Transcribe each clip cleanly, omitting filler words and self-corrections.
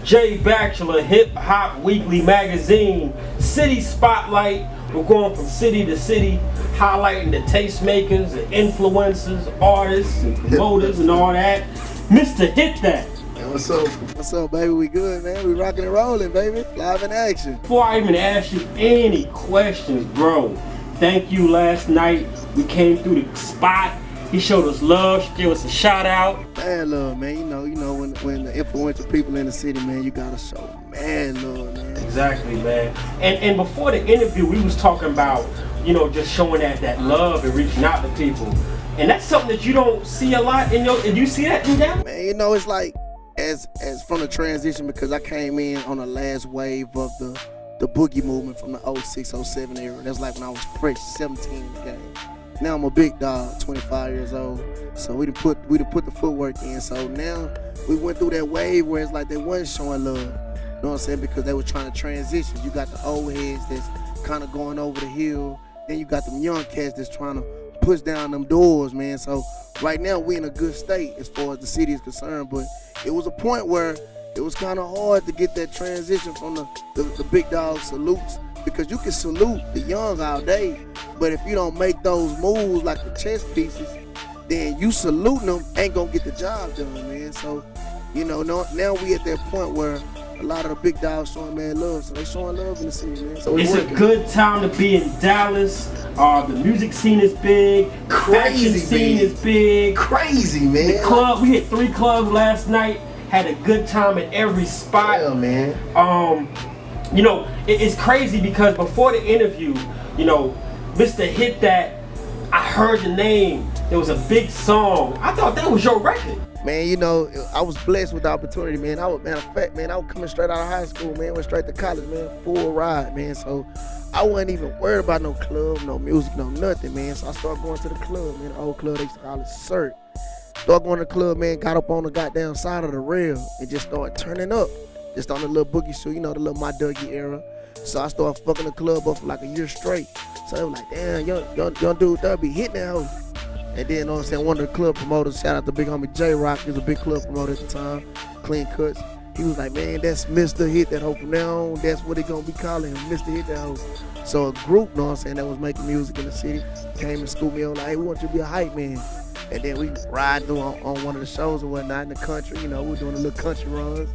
J Bachelor Hip Hop Weekly Magazine City Spotlight. We're going from city to city, highlighting the tastemakers, the influencers, artists, and promoters, and all that. Mr. Hit That. Man, what's up? What's up, baby? We good, man. We rocking and rolling, baby. Live in action. Before I even ask you any questions, bro, thank you last night. We came through the spot. He showed us love. She gave us a shout out. Mad love, man. You know when the influential people in the city, man, you gotta show mad love, man. Exactly, man. And before the interview, we was talking about, just showing that love and reaching out to people. And that's something that you don't see a lot in your. Did you see that in that? Man, it's like as from the transition, because I came in on the last wave of the boogie movement from the 06, 07 era. That's like when I was fresh, 17 in the game. Now I'm a big dog, 25 years old. So we done put the footwork in. So now we went through that wave where it's like they wasn't showing love. You know what I'm saying? Because they were trying to transition. You got the old heads that's kind of going over the hill. Then you got them young cats that's trying to push down them doors, man. So right now we in a good state as far as the city is concerned. But it was a point where it was kind of hard to get that transition from the big dog salutes. Because you can salute the young all day, but if you don't make those moves like the chess pieces, then you saluting them ain't gonna get the job done, man. So, now we at that point where a lot of the big dogs showing mad love, so they showing love in the city, man. So it's a good time to be in Dallas. The music scene is big. Crazy, fashion scene is big. Crazy, man. The club, we hit 3 clubs last night. Had a good time at every spot. Yeah, man. It's crazy because before the interview, Mr. Hit That, I heard the name. There was a big song. I thought that was your record. Man, I was blessed with the opportunity, man. I was coming straight out of high school, man. Went straight to college, man. Full ride, man. So I wasn't even worried about no club, no music, no nothing, man. So I started going to the club, man. The old club, they used to call it CERT. Started going to the club, man. Got up on the goddamn side of the rail and just started turning up. Just on the little boogie shoe, the little My Dougie era. So I started fucking the club up for like a year straight. So they were like, damn, young dude, they'll be hitting that hoe. And then, one of the club promoters, shout out to big homie J-Rock, he was a big club promoter at the time, Clean Cuts. He was like, man, that's Mr. Hit That Hoe from now on. That's what they gonna be calling him, Mr. Hit That Hoe. So a group, that was making music in the city, came and scooped me on like, hey, we want you to be a hype man. And then we ride through on one of the shows and whatnot in the country, we were doing the little country runs.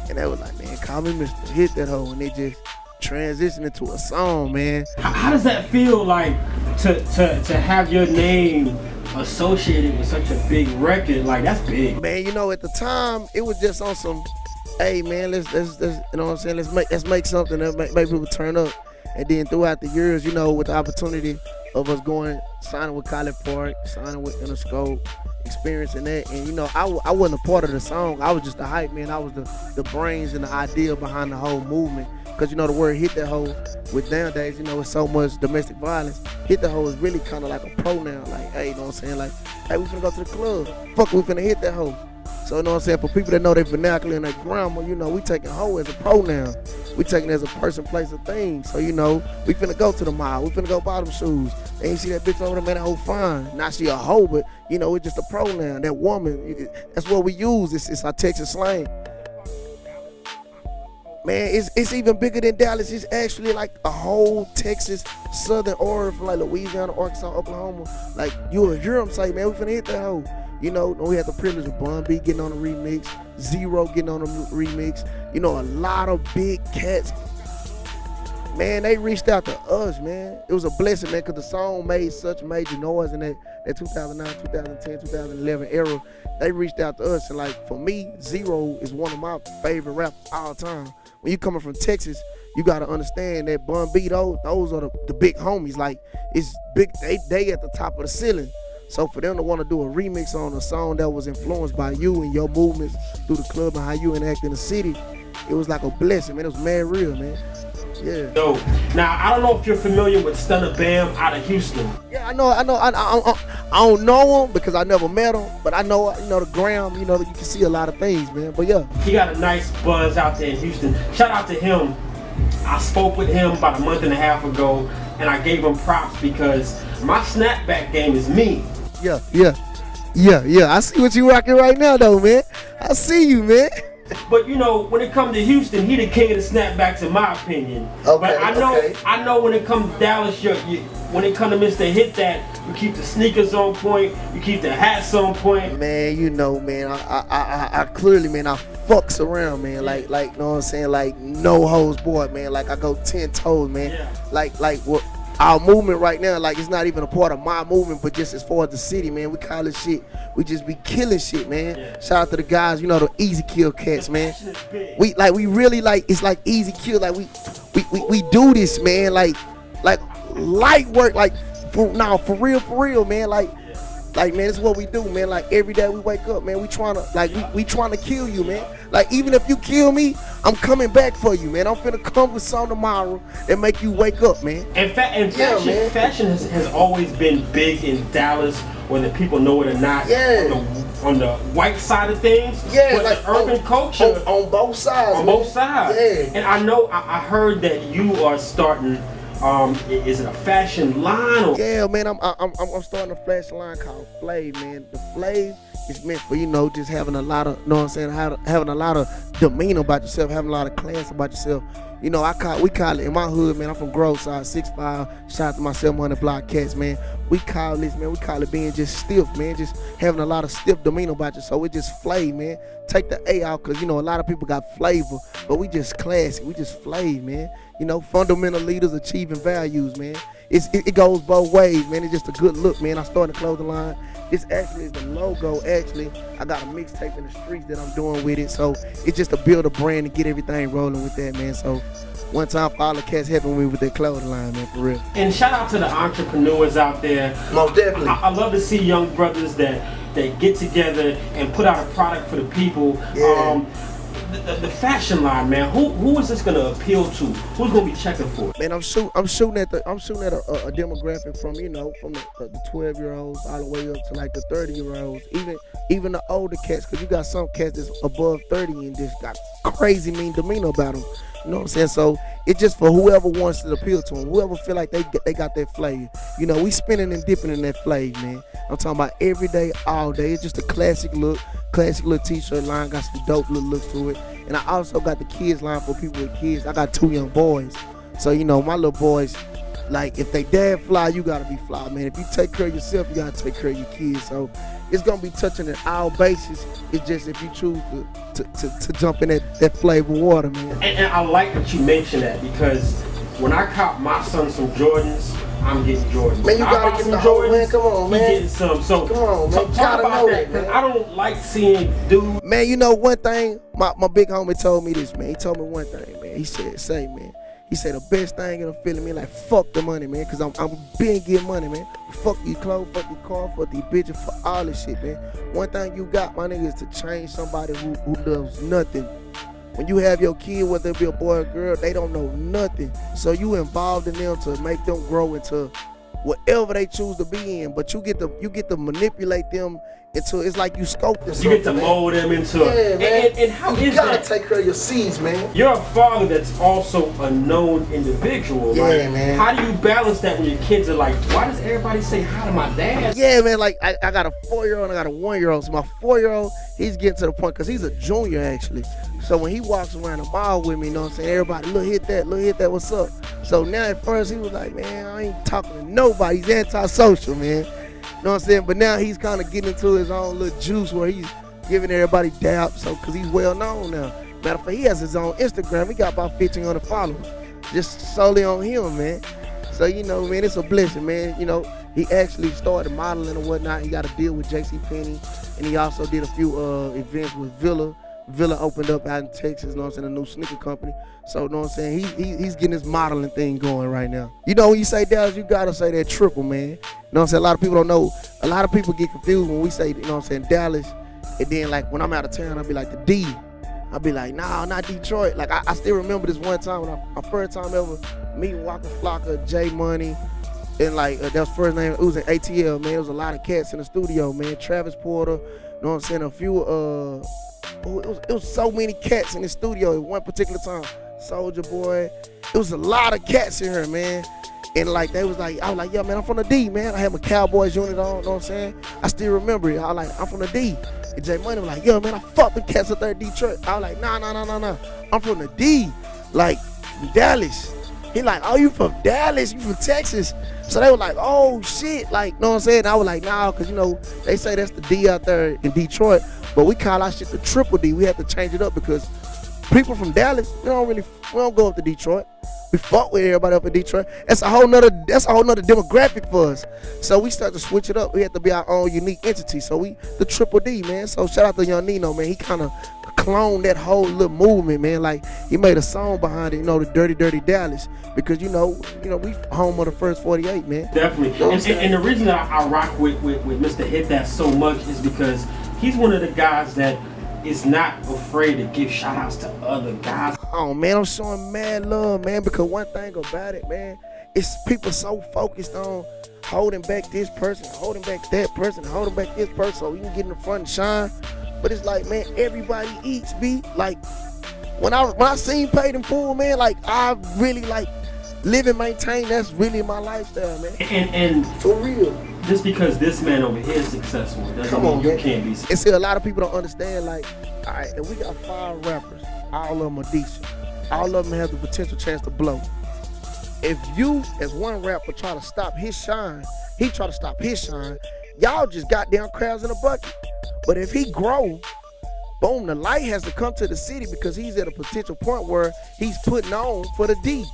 And they was like, man, call me Mr. Hit That Hoe. And they just transitioned into a song, man. How does that feel like to have your name associated with such a big record? Like, that's big. Man, at the time, it was just on some, hey, man, let's let's make something that make people turn up. And then throughout the years, with the opportunity of us signing with College Park, signing with Interscope, experiencing that, and I wasn't a part of the song. I was just the hype man. I was the brains and the idea behind the whole movement. Because the word hit that hoe, with nowadays, it's so much domestic violence. Hit the hoe is really kind of like a pronoun. Like, hey, like, hey, we finna go to the club. Fuck, we finna hit that hoe. So, for people that know their vernacular and their grammar, we taking hoe as a pronoun. We taking it as a person, place, or thing. So, we finna go to the mall. We finna go buy them shoes. They ain't see that bitch over there, man, that hoe fine. Not she a hoe, but, it's just a pronoun. That woman, that's what we use. It's our Texas slang. Man, it's even bigger than Dallas. It's actually like a whole Texas, southern order from like Louisiana, Arkansas, Oklahoma. Like, you'll hear them say, man, we finna hit that hoe. We had the privilege of Bun B getting on the remix, Zero getting on the remix. A lot of big cats. Man, they reached out to us, man. It was a blessing, man, because the song made such major noise in that 2009, 2010, 2011 era. They reached out to us, and like, for me, Zero is one of my favorite rappers all time. When you coming from Texas, you gotta understand that Bun B, those are the big homies. Like, it's big, they at the top of the ceiling. So for them to want to do a remix on a song that was influenced by you and your movements through the club and how you interact in the city, it was like a blessing, man. It was mad real, man. Yeah. So, now, I don't know if you're familiar with Stunner Bam out of Houston. Yeah, I know. I don't know him because I never met him, but I know, the gram, you can see a lot of things, man. But yeah. He got a nice buzz out there in Houston. Shout out to him. I spoke with him about a month and a half ago, and I gave him props because my snapback game is mean. Yeah. I see what you rocking right now, though, man. I see you, man. But you know, when it comes to Houston, he the king of the snapbacks in my opinion. Okay, but I know when it comes to Dallas, when it comes to Mr. Hit That, you keep the sneakers on point, you keep the hats on point. Man, you know, man, I clearly, man, I fucks around, man. Like, you know what I'm saying? Like, no hose boy, man. Like, I go 10 toes, man. Yeah. Like what our movement right now, like, it's not even a part of my movement, but just as far as the city, man, we call it shit. We just be killing shit, man. Yeah. Shout out to the guys, you know, the easy kill cats, man. We We really like, it's like easy kill. Like, we do this, man. Like light work, like, for real, man. Like, man, this is what we do, man. Like, every day we wake up, man, we trying to kill you, man. Like, even if you kill me, I'm coming back for you, man. I'm finna come with something tomorrow that make you wake up, man. And fashion has always been big in Dallas, whether people know it or not. Yeah. On the white side of things. Yeah, but like the urban culture on both sides. On man. both sides. Yeah. And I know I heard that you are starting. Is it a fashion line? Or? Yeah, man. I'm starting a fashion line called Flav, man. The Flav is meant for, you know, just having a lot of, you know what I'm saying, having a lot of demeanor about yourself, having a lot of class about yourself. You know, we call it in my hood, man. I'm from Grove Side, 6'5". Shout out to my 700 block cats, man. We call this, man. We call it being just stiff, man. Just having a lot of stiff demeanor about you. So it just Flav, man. Take the A out, cause you know a lot of people got flavor, but we just classy. We just Flav, man. You know, fundamental leaders achieving values, man. It goes both ways, man. It's just a good look, man. I started a clothing line. This actually is the logo, actually. I got a mixtape in the streets that I'm doing with it. So it's just to build a brand and get everything rolling with that, man. So one time for all the cats helping me with their clothing line, man, for real. And shout out to the entrepreneurs out there. Most definitely. I love to see young brothers that get together and put out a product for the people. Yeah. The fashion line, man. Who is this gonna appeal to? Who's gonna be checking for it? Man, I'm shooting at a demographic from, you know, from the 12-year-olds all the way up to like the 30-year-olds, even the older cats, because you got some cats that's above 30 and just got crazy mean demeanor about them. You know what I'm saying? So it's just for whoever wants to appeal to them, whoever feel like they got that flavor. You know, we spinning and dipping in that flavor, man. I'm talking about every day, all day. It's just a classic little t-shirt line, got some dope little looks to it. And I also got the kids line for people with kids. I got 2 young boys. So, you know, my little boys, like, if they dad fly, you gotta be fly, man. If you take care of yourself, you gotta take care of your kids. So it's gonna be touching at all bases. It's just if you choose to jump in that flavor water, man. And I like that you mentioned that, because when I cop my son some Jordans, I'm getting Jordans. Man, you gotta get the whole, man. Come on, man. He getting some. So come on, man. So talk about that, man. I don't like seeing dudes. Man, you know one thing, my big homie told me this, man. He told me one thing, man. He said, man. He said the best thing in the feeling, man, like fuck the money, man, cause I'm been getting money, man. Fuck these clothes, fuck these cars, fuck these bitches, for all this shit, man. One thing you got, my nigga, is to change somebody who loves nothing. When you have your kid, whether it be a boy or girl, they don't know nothing. So you involved in them to make them grow into whatever they choose to be in. But you get to manipulate them into, it's like you scope this. You get to mold them into it. Yeah, and how you is gotta that? take care of your seeds, man. You're a father that's also a known individual, yeah, right? Man. How do you balance that when your kids are like, why does everybody say hi to my dad? Yeah, man, like I got a 4-year-old and I got a 1-year-old. So my 4-year-old, he's getting to the point, because he's a junior actually. So when he walks around the mall with me, you know what I'm saying, everybody, look, hit that, what's up? So now at first he was like, man, I ain't talking to nobody. He's antisocial, man. You know what I'm saying? But now he's kind of getting into his own little juice where he's giving everybody dap, so, because he's well known now. Matter of fact, he has his own Instagram. He got about 1,500 followers just solely on him, man. So, you know, man, it's a blessing, man. You know, he actually started modeling and whatnot. He got a deal with JCPenney, and he also did a few events with Villa. Villa opened up out in Texas, you know what I'm saying, a new sneaker company. So, you know what I'm saying, he's getting his modeling thing going right now. You know, when you say Dallas, you gotta say that triple, man. You know what I'm saying, a lot of people don't know. A lot of people get confused when we say, you know what I'm saying, Dallas, and then like when I'm out of town, I'll be like the D. I'll be like, nah, not Detroit. Like I still remember this one time when my first time ever meeting Walker Flocka, J Money, and like that was first name, it was in ATL, man. There was a lot of cats in the studio, man. Travis Porter, you know what I'm saying, a few it was so many cats in the studio at one particular time. Soldier Boy. It was a lot of cats in here, man. And like I was like, yeah, man, I'm from the D, man. I had my Cowboys unit on, you know what I'm saying? I still remember it. I was like, I'm from the D. And J Money was like, yo, man, I fucked the cats up there in Detroit. I was like, nah. I'm from the D, like, Dallas. He like, oh, you from Dallas? You from Texas? So they were like, oh, shit. Like, know what I'm saying? And I was like, nah, because, they say that's the D out there in Detroit. But we call our shit the triple D. We have to change it up because people from Dallas, we don't go up to Detroit. We fuck with everybody up in Detroit. That's a whole nother demographic for us. So we start to switch it up. We have to be our own unique entity. So we the triple D, man. So shout out to Young Nino, man. He kind of cloned that whole little movement, man. Like he made a song behind it, the Dirty Dirty Dallas, because we home of the first 48, man. Definitely. And the reason that I rock with Mr. Hit That so much is because he's one of the guys that is not afraid to give shout outs to other guys. Oh man, I'm showing mad love, man, because one thing about it, man, it's people so focused on holding back this person, holding back that person, holding back this person so you can get in the front and shine. But it's like, man, everybody eats, B. Like when I seen Paid in Full, man, like I really like live and maintain. That's really my lifestyle, man. And for real. Just because this man over here is successful doesn't mean you can't be successful. And see, a lot of people don't understand, like, all right, and we got 5 rappers, all of them are decent. All of them have the potential chance to blow. If you, as one rapper, try to stop his shine, he try to stop his shine, y'all just goddamn crabs in a bucket. But if he grow, boom, the light has to come to the city because he's at a potential point where he's putting on for the D.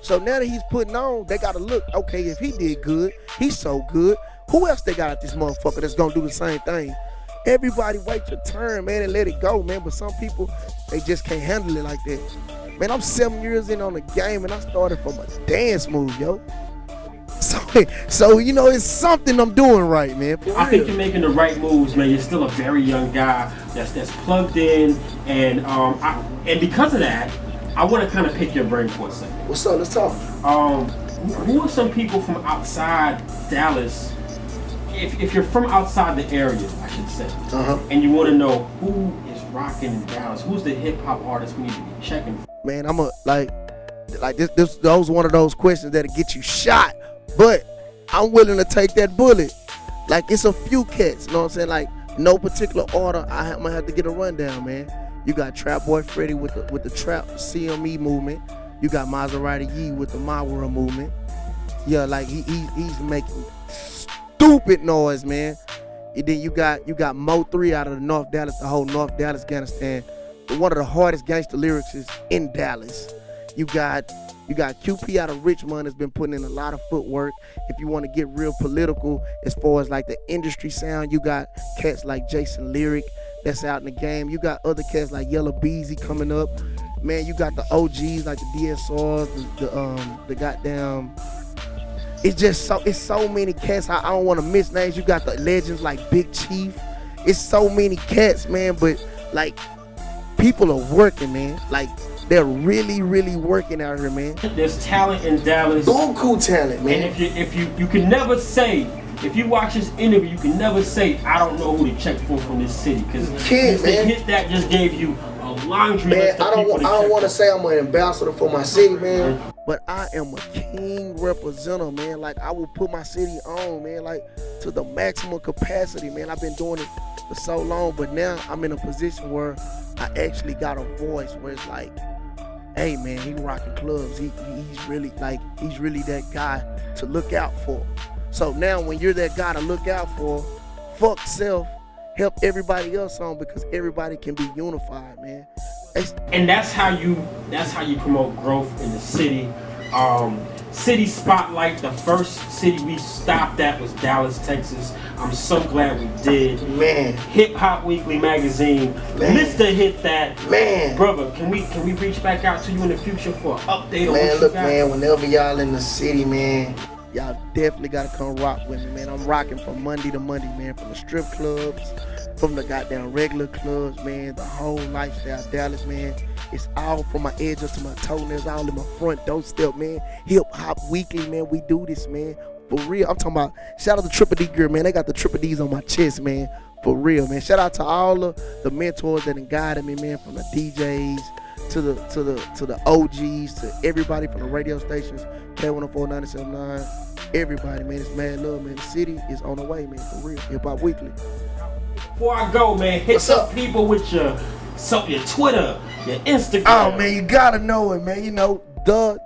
So now that he's putting on, they gotta look, okay, if he did good, he's so good, who else they got at this motherfucker that's gonna do the same thing? Everybody wait your turn, man, and let it go, man. But some people, they just can't handle it like that. Man, I'm 7 years in on the game and I started from a dance move, yo. So it's something I'm doing right, man. I think you're making the right moves, man. You're still a very young guy that's plugged in, and because of that, I want to kind of pick your brain for a second. What's up? Let's talk. Who are some people from outside Dallas? If you're from outside the area, I should say, and you want to know who is rocking in Dallas, who's the hip hop artist we need to be checking for? Man, I'm those one of those questions that'll get you shot, but I'm willing to take that bullet. Like it's a few cats, you know what I'm saying? Like no particular order. I'm gonna have to get a rundown, man. You got Trap Boy Freddy with the Trap CME movement. You got Maserati Yee with the My World movement. Yeah, like he's making stupid noise, man. And then you got Mo 3 out of the North Dallas, the whole North Dallas Afghanistan. One of the hardest gangster lyrics is in Dallas. You got QP out of Richmond has been putting in a lot of footwork. If you want to get real political as far as like the industry sound, you got cats like Jason Lyric that's out in the game. You got other cats like Yellow Beezy coming up. Man, you got the OGs like the DSRs, the goddamn. It's so many cats. I don't want to miss names. You got the legends like Big Chief. It's so many cats, man. But like, people are working, man. Like they're really, really working out here, man. There's talent in Dallas. Cool talent, man. And if you can never say, if you watch this interview, you can never say I don't know who to check for from this city, because the Hit That just gave you a laundry list of people to check. I don't want to say I'm an ambassador for my city, man. But I am a king representative, man. Like I will put my city on, man, like to the maximum capacity, man. I've been doing it for so long, but now I'm in a position where I actually got a voice where it's like, hey man, he rocking clubs. He's really that guy to look out for. So now when you're that guy to look out for, fuck self, help everybody else on, because everybody can be unified, man. And that's how you promote growth in the city. City Spotlight, the first city we stopped at was Dallas, Texas. I'm so glad we did. Man. Hip Hop Weekly magazine. Man. Mr. Hit That. Man. Brother, can we reach back out to you in the future for an update on what you got? Man, whenever y'all in the city, man, y'all definitely gotta come rock with me, man. I'm rocking from Monday to Monday, man, from the strip clubs, from the goddamn regular clubs, man, the whole lifestyle Dallas, man. It's all from my edge up to my toenails, all in my front doorstep, man. Hip Hop Weekly, man, we do this, man. For real, I'm talking about, shout out to Triple D Gear, man. They got the Triple D's on my chest, man. For real, man. Shout out to all of the mentors that have guided me, man, from the DJs to the OGs, to everybody from the radio stations, K104, 97.9, everybody, man. It's mad love, man. The city is on the way, man, for real. Hip Hop Weekly. before I go, man, hit What's some up? people with your Twitter, your Instagram. Oh man, you gotta know it, man. You know, the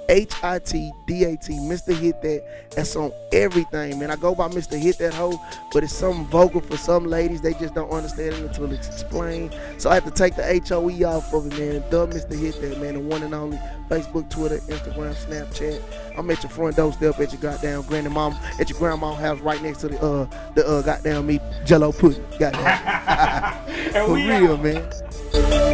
TheMRHITDAT, Mr. Hit That. That's on everything, man. I go by Mr. Hit That Hoe, but it's something vocal for some ladies. They just don't understand it until it's explained. So I have to take the HOE off of it, man. The Mr. Hit That, man. The one and only. Facebook, Twitter, Instagram, Snapchat. I'm at your front doorstep at your goddamn granny mama, at your grandma's house right next to the goddamn meat Jello pudding. Goddamn. And For we real, out. man.